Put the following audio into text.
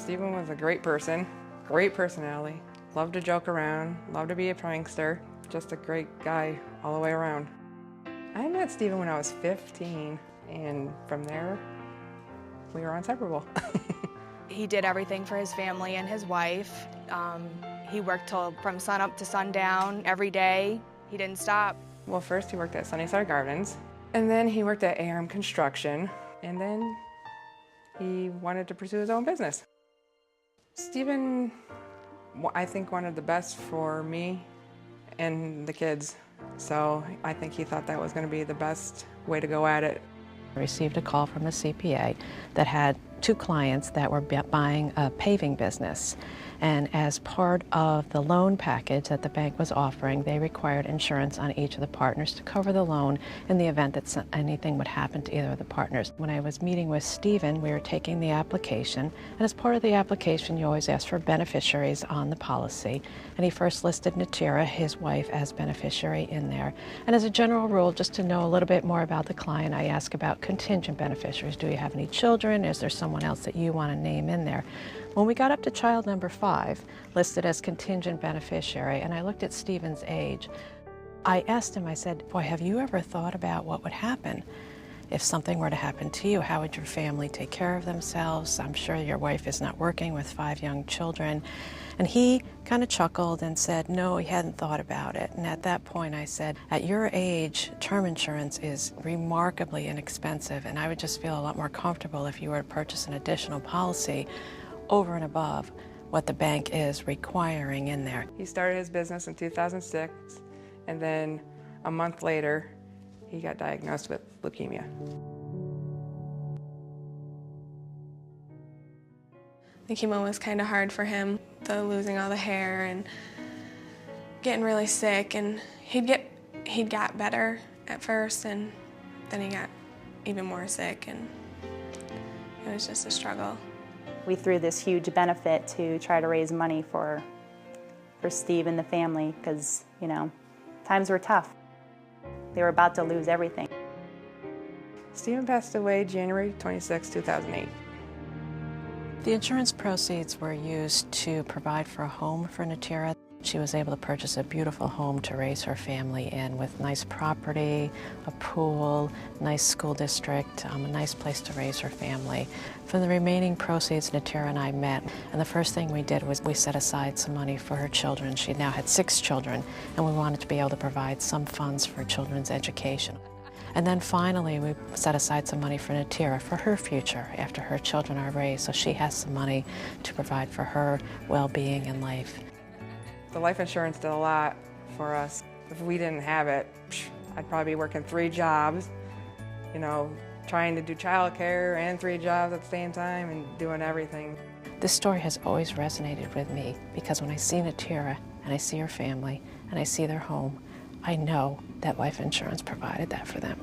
Stephen was a great person, great personality, loved to joke around, loved to be a prankster, just a great guy all the way around. I met Stephen when I was 15, and from there, we were inseparable. He did everything for his family and his wife. He worked from sun up to sundown every day. He didn't stop. Well, first he worked at Sunnyside Gardens, and then he worked at ARM Construction, and then he wanted to pursue his own business. Stephen, I think, wanted the best for me and the kids, so I think he thought that was going to be the best way to go at it. I received a call from a CPA that had 2 clients that were buying a paving business. And as part of the loan package that the bank was offering, they required insurance on each of the partners to cover the loan in the event that anything would happen to either of the partners. When I was meeting with Stephen, we were taking the application, and as part of the application, you always ask for beneficiaries on the policy. And he first listed Natira, his wife, as beneficiary in there. And as a general rule, just to know a little bit more about the client, I ask about contingent beneficiaries. Do you have any children? Is there someone else that you want to name in there? When we got up to child number 5, listed as contingent beneficiary, and I looked at Stephen's age, I asked him, I said, boy, have you ever thought about what would happen if something were to happen to you? How would your family take care of themselves? I'm sure your wife is not working with 5 young children. And he kind of chuckled and said, no, he hadn't thought about it. And at that point I said, at your age, term insurance is remarkably inexpensive, and I would just feel a lot more comfortable if you were to purchase an additional policy over and above what the bank is requiring in there. He started his business in 2006, and then a month later, he got diagnosed with leukemia. The chemo was kind of hard for him, losing all the hair and getting really sick, and he'd got better at first, and then he got even more sick, and it was just a struggle. We threw this huge benefit to try to raise money for Steve and the family because, you know, times were tough. They were about to lose everything. Stephen passed away January 26, 2008. The insurance proceeds were used to provide for a home for Natira. She was able to purchase a beautiful home to raise her family in with nice property, a pool, nice school district, a nice place to raise her family. For the remaining proceeds, Natira and I met, and the first thing we did was we set aside some money for her children. She now had 6 children, and we wanted to be able to provide some funds for children's education. And then finally, we set aside some money for Natira for her future after her children are raised, so she has some money to provide for her well-being in life. The life insurance did a lot for us. If we didn't have it, I'd probably be working 3 jobs, you know, trying to do childcare and 3 jobs at the same time and doing everything. This story has always resonated with me because when I see Natira and I see her family and I see their home, I know that life insurance provided that for them.